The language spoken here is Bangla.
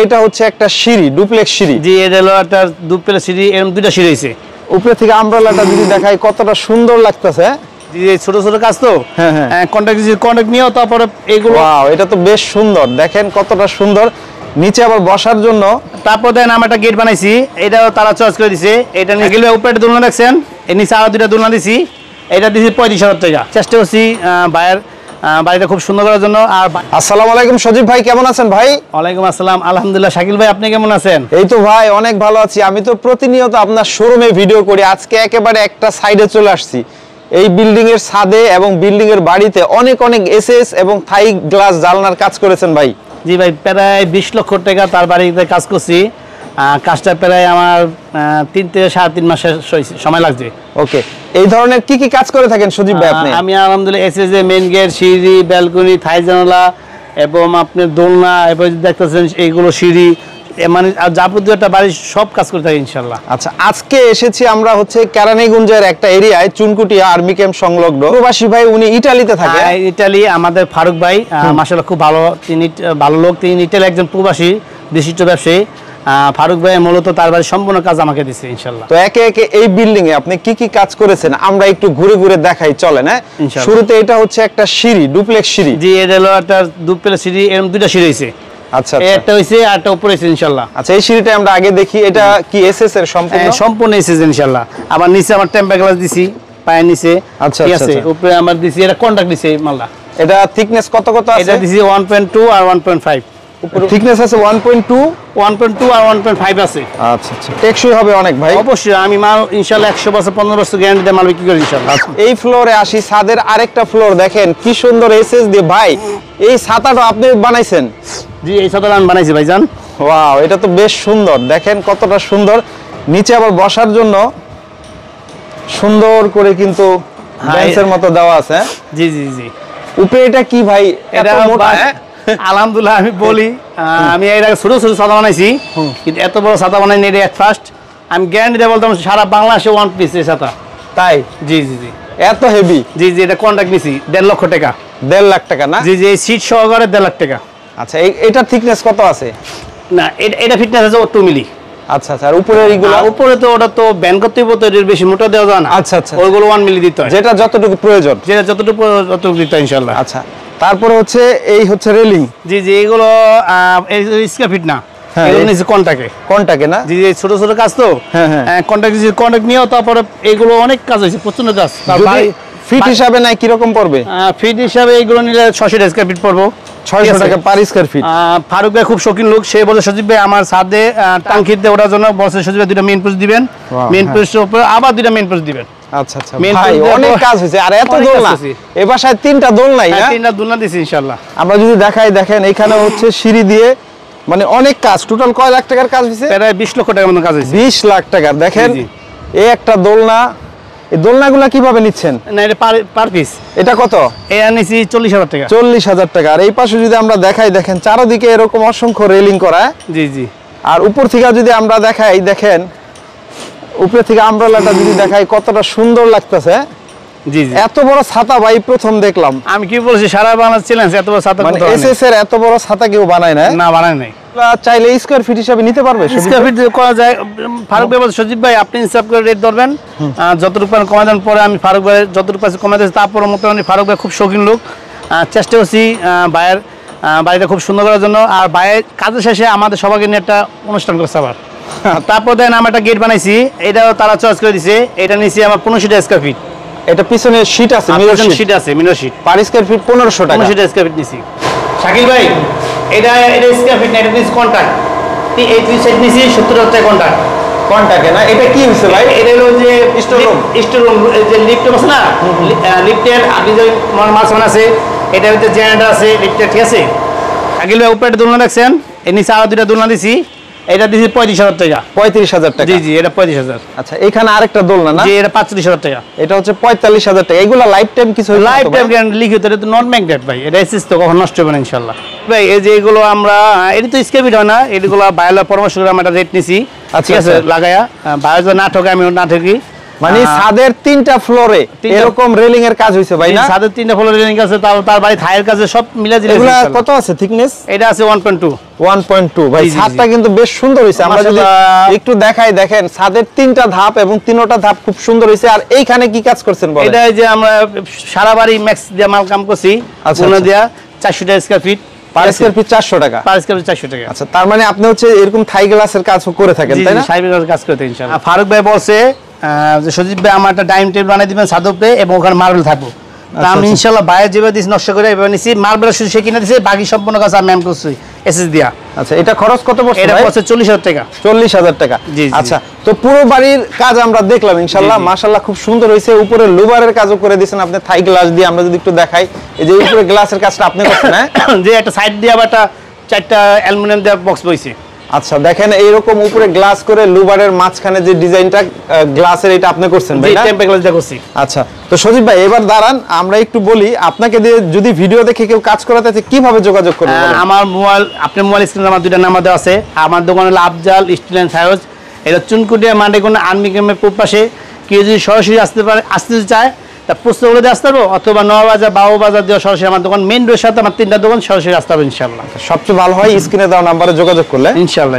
এটা হচ্ছে একটা সিঁড়ি, ডুপ্লেক্স সিঁড়ি। জি, এটা হলো একটা ডুপ্লেক্স সিঁড়ি, এরকম দুইটা সিঁড়ি হইছে। উপরে থেকে আমব্রেলাটা যদি দেখাই কতটা সুন্দর লাগতেছে। জি, ছোট ছোট কাজ তো। হ্যাঁ, কন্টাক্ট নিয়েও তারপরে এইগুলো। ওয়াও, এটা তো বেশ সুন্দর, দেখেন কতটা সুন্দর। নিচে আবার বসার জন্য। তারপর দেন আমরা একটা গেট বানাইছি, এটাও তারা চয়েস করে দিছে। এটা নিয়ে গেলে উপরে দোলনা দেখছেন, এর নিচে আরো দুইটা দোলনা দিছি। এটা দিছি 35,000 টাকা। চেষ্টা করছি ভাইয়ের বাড়িটা খুব সুন্দর করার জন্য। আর আসসালামু আলাইকুম সজীব ভাই, কেমন আছেন ভাই? ওয়ালাইকুম আসসালাম, আলহামদুলিল্লাহ। শাকিল ভাই, আপনি কেমন আছেন? এই তো ভাই অনেক ভালো আছি। আমি তো প্রতিনিয়ত আপনার শোরুমে ভিডিও করি, আজকে একেবারে একটা সাইডে চলে আসছি। এই বিল্ডিং এর ছাদে এবং বিল্ডিং এর বাড়িতে অনেক অনেক এসএস এবং থাই গ্লাস জানলার কাজ করেছেন ভাই। জি ভাই, প্রায় 20 লক্ষ টাকা তার বাড়িতে কাজ করছি। কাজটা প্রায় আমার 3 থেকে 3.5 মাসের সময় লাগছে। ওকে, এই ধরনের কি কি কাজ করে থাকেন সজীব ভাই আপনি? আমি আলহামদুলিল্লাহ এসএস এ মেইন গেট, সিঁড়ি, ব্যালকনি, থাই জানালা এবং আপনার দোলনা, এরপর দেখতেছেন এইগুলো সিঁড়ি, মানে যাবতীয় একটা বাড়ির সব কাজ করে থাকি ইনশাল্লাহ। আচ্ছা, আজকে এসেছি আমরা হচ্ছে কেরানীগঞ্জের একটা এরিয়ায়, চুনকুটিয়া আর্মি ক্যাম্প সংলগ্ন। প্রবাসী ভাই, উনি ইটালিতে থাকে। ইটালি আমাদের ফারুক ভাই, মাশাআল্লাহ খুব ভালো, তিনি ভালো লোক। তিনি ইটালি একজন প্রবাসী বিশিষ্ট ব্যবসায়ী। ফারুক ভাই মূলত তার বাড়ির সম্পূর্ণ কাজ আমাকে দিচ্ছে ইনশাল্লাহ। তো একে একে এই বিল্ডিং এ আপনি কি কি কাজ করেছেন আমরা একটু ঘুরে ঘুরে দেখাই, চলেন। হ্যাঁ, শুরুতে এটা হচ্ছে একটা সিঁড়ি, ডুপ্লেক্স সিঁড়ি। জি, এটা হলো একটা ডুপ্লেক্স সিঁড়ি, এরকম দুইটা সিঁড়ি হইছে। আচ্ছা, একটা হইছে আর একটা উপরে হইছে ইনশাআল্লাহ। আচ্ছা, এই সিঁড়িটা আমরা আগে দেখি, এটা কি এসএস এর সম্পূর্ণ এসএস ইনশাআল্লাহ। আবার নিচে আমার টেম্পার গ্লাস দিছি পায়ের নিচে। আচ্ছা, ঠিক আছে, উপরে আমার দিছি, এটা কন্টাক্ট দিছি মালটা। এটা থিকনেস কত আছে? এটা দিছি 1.2 আর 1.5। উপরে থিকনেস আছে 1.2 আর 1.5 আছে। আচ্ছা আচ্ছা, টেকসই হবে অনেক ভাই। অবশ্যই, আমি মাল ইনশাআল্লাহ 100 বছর 15 বছর গ্যারান্টি দিয়ে মাল বিক্রি করি ইনশাআল্লাহ। এই ফ্লোরে আসি, ছাদের আরেকটা ফ্লোর দেখেন কি সুন্দর এসএস দিয়ে। ভাই, এই ছাতাটা আপনি বানাইছেন? জি, এই ছাতাটা আমি বানাইছি ভাইজান। ওয়াও, এটা তো বেশ সুন্দর, দেখেন কতটা সুন্দর। নিচে আবার বসার জন্য সুন্দর করে কিন্তু বেঞ্চের মতো দেওয়া আছে। জি জি জি। উপরে এটা কি ভাই? এটা আলহামদুলিল্লাহ আমি বলি, আমি এর আগে ছোট ছোট ছাতা বানাইছি, কিন্তু এত বড় ছাতা বানাইনি, এটা এক ফার্স্ট। আমি গ্যারান্টি দিয়ে বলতাম সারা বাংলাদেশে ওয়ান পিস এই ছাতা। তাই? জি জি জি। এত হেভি? জি জি, এটা কন্ট্রাক্ট নিছি 1.5 লক্ষ টাকা। 1.5 লাখ টাকা না? জি জি, এই সিট সহকারে 1.5 লাখ টাকা। আচ্ছা, এটার থিকনেস কত আছে? না, এটা ফিটনেস আছে 2 মিলি। আচ্ছা আচ্ছা, আর উপরে এইগুলো? উপরে তো ওটা তো ব্যান করতে হবে, তো এর বেশি মোটা দেওয়া যায় না। আচ্ছা আচ্ছা, ওইগুলো 1 মিলি দিতে হয়, যেটা যতটুকু প্রয়োজন। যেটা যতটুকু দিতে হয় ইনশাআল্লাহ। আচ্ছা, তারপরে হচ্ছে এই হচ্ছে রেলিং। জি জি, এগুলো স্কয়ার ফিট না, এগুলো নিচে কন্টাকে না? জি জি, ছোট ছোট কাজ তো। হ্যাঁ, কন্টাক্ট নিয়েও তারপরে এগুলো অনেক কাজ হয়েছে, প্রচন্ড কাজ। ফিট হিসাবে নাই কিরকম পড়বে? ফিট হিসাবে এইগুলো নিলে 600 স্কয়ার ফিট পড়বো, 600 টাকা পার স্কয়ার ফিট। ফারুক ভাই খুব শৌখিন লোক, সে বলে সজীব ভাই আমার ছাদে টাঙ্কিতে ওঠার জন্য বলছে, সজীব ভাই 2টা মেইন পোস্ট দিবেন, মেইন পোস্টের উপরে আবার 2টা মেইন পোস্ট দিবেন। আচ্ছা আচ্ছা ভাই, অনেক কাজ হয়েছে। আর এত দোলনা, এই বাসায় 3টা দোলনাই না? 3টা দোলনা দিছি ইনশাআল্লাহ। আমরা যদি দেখাই, দেখেন এখানে হচ্ছে সিঁড়ি দিয়ে, মানে অনেক কাজ। টোটাল কয় লাখ টাকার কাজ হয়েছে? প্রায় 20 লক্ষ টাকার মতো কাজ হয়েছে। 20 লাখ টাকার। দেখেন এই একটা দোলনা, এই দোলনাগুলা কিভাবে নিচ্ছেন? না, এটা পার পিস। এটা কত? এটা নিছি 40,000 টাকা। 40,000 টাকা। আর এই পাশে যদি আমরা দেখাই, দেখেন চারদিকে এরকম অসংখ্য রেলিং করা। জি জি। আর উপর থেকে যদি আমরা দেখাই, দেখেন উপরে থেকে আমব্রেলাটা যদি দেখাই কতটা সুন্দর লাগতেছে। জি জি, এত বড় ছাতা ভাই প্রথম দেখলাম। আমি কি বলছি, সারা বাংলাদেশ চ্যালেঞ্জ, এত বড় ছাতা মানে এসএস এর এত বড় ছাতা কেউ বানায় না? না, বানায় নাই। চাইলে স্কয়ার ফিট হিসাবে নিতে পারবে? স্কয়ার ফিট করা যায়। ফারুক ভাই বলছে, সজীব ভাই আপনি হিসাব করে রেট ধরবেন, যতটুকু কমাই দেন। পরে আমি ফারুক ভাই যতটুকু কমাই দিয়েছি, তারপর মোটামুটি ফারুক ভাই খুব শৌখিন লোক, চেষ্টা করছি ভাইয়ের বাড়িটা খুব সুন্দর করার জন্য। আর ভাইয়ের কাজের শেষে আমাদের সবাইকে নিয়ে একটা অনুষ্ঠান করছে আবার। তারপর দেন আমরা একটা গেট বানাইছি, এটাও তারা চয়েস করে দিছে। এটা নিছি আমার 1500 স্কয়ার ফিট। এটা পিছনে শীট আছে, মিরর শীট আছে, mirror sheet. Per square feet 1500 টাকা। 1500 স্কয়ার ফিট নিছি। শাকিল ভাই, এটা স্কয়ার ফিট না, এটা নিছি কন্টাক্ট। এই দুই সাইড নিছি 70,000 টাকা কন্টাক্টে না? এটা কি হইছে ভাই? এটা হলো যে স্টোর রুম, যে লিফট আছে না, লিফটের আপনি যে মাঝখানে আছে, এটা হচ্ছে জেনারেটর আছে লিফটের। ঠিক আছে, শাকিল ভাই উপরে দোলনা দেখছেন, এর নিচে আরো 2টা দোলনা দিছি। এটা দিছি 35,000 টাকা। 35,000 টাকা? জি জি, এটা 35,000। আচ্ছা, এখানে আরেকটা দোলনা না? জি, এটা 45,000 টাকা। এটা হচ্ছে 45,000 টাকা। এগুলা লাইফ টাইম কিছু? লাইফ টাইম গ্যারান্টি লিখিত, এটা তো নন ম্যাগনেট ভাই, এটা এসএস তো কখনো নষ্ট হবে না ইনশাআল্লাহ। ভাই এই যে এগুলো আমরা, এটা তো স্কয়ার ফিট হয় না, এগুলো বায়োলা পরামর্শ করে আমরা রেট নিছি। ঠিক আছে, লাগায়া বায়োজ না ঠকে, আমি না ঠকি। মানে ছাদের 3টা ফ্লোরে এরকম রেলিং এর কাজ হইছে ভাই না? ছাদের 3টা ফ্লোরে রেলিং আছে, তার বাড়ি থাইয়ের কাছে সব মিলা দিলে। এগুলা কত আছে থিকনেস? এটা আছে 1.2 ভাই। ছাদটা কিন্তু বেশ সুন্দর হইছে। আমরা যদি একটু দেখাই, দেখেন ছাদের 3টা ধাপ এবং 3টা ধাপ খুব সুন্দর হইছে। আর এইখানে কি কাজ করছেন বলেন? এটা যে আমরা সারা বাড়ি ম্যাক্স দিয়ে মাল কাম করছি, গুণা দিয়া 400 টাকা square feet, per square feet 400 টাকা, পার স্কয়ার ফিট 400 টাকা। আচ্ছা, তার মানে আপনি হচ্ছে এরকম থাই গ্লাসের কাজ করে থাকেন তাই না? সাইবের কাজ করতে ইনশাআল্লাহ। ফারুক ভাই বলছে যে সজীব ভাই আমার একটা ডাইনিং টেবিল বানিয়ে দিবেন ছাদের উপরে এবং ওখানে মার্বেল থাকবো। আমি ইনশাআল্লাহ বাইরে যেভাবে দিছি নকশা করে এভাবে নিছি, মার্বেল শুধু সে কিনে দিছে, বাকি সম্পূর্ণ কাজ আমি করছি এসএস দিয়া। আচ্ছা, এটা খরচ কত পড়ছে? এটা পড়ছে 40,000 টাকা। 40,000 টাকা। আচ্ছা, তো পুরো বাড়ির কাজ আমরা দেখলাম ইনশাআল্লাহ, মাশাআল্লাহ খুব সুন্দর হইছে। উপরে লুবারের কাজও করে দিয়েছেন আপনি থাই গ্লাস দিয়ে। আমরা যদি একটু দেখাই, এই যে উপরে গ্লাসের কাজটা আপনি করছেন, হ্যাঁ? যে একটা সাইড দিয়ে আবার একটা 4টা অ্যালুমিনিয়াম দিয়ে বক্স বইছে। আচ্ছা, দেখেন এইরকম উপরে গ্লাস করে লুবারের মাঝখানে যে ডিজাইনটা গ্লাসের, এটা আপনি করছেন ভাই না? টেম্পার গ্লাস দিয়ে করছি। আচ্ছা, তো সজীব ভাই এবার দাঁড়ান, আমরা একটু বলি আপনাকে দিয়ে যদি ভিডিও দেখে কেউ কাজ করাতে চায় কিভাবে যোগাযোগ করবে? আমার মোবাইল, আপনার মোবাইল স্ক্রিনে আমার 2টা নাম্বার দেওয়া আছে। আমার দোকান হলো আফজাল স্টিল এন্ড ফায়ার্স, এটা চুনকুটিয়া মান্ডিকোনা আর্মি ক্যাম্পের পূর্ব পাশে। কেউ যদি সরাসরি আসতে চায় তা পুস্তকগুলো দিয়ে আসতে পারবো, অথবা নওয়াবাজার বাবুবাজার দিয়ে সরাসরি আমার দোকান মেইন রোডের সাথে আমার 3টা দোকান সরাসরি আসতে হবে ইনশাআল্লাহ। সবচেয়ে ভালো হয় স্ক্রিনে দেওয়া নাম্বারে যোগাযোগ করলে ইনশাআল্লাহ।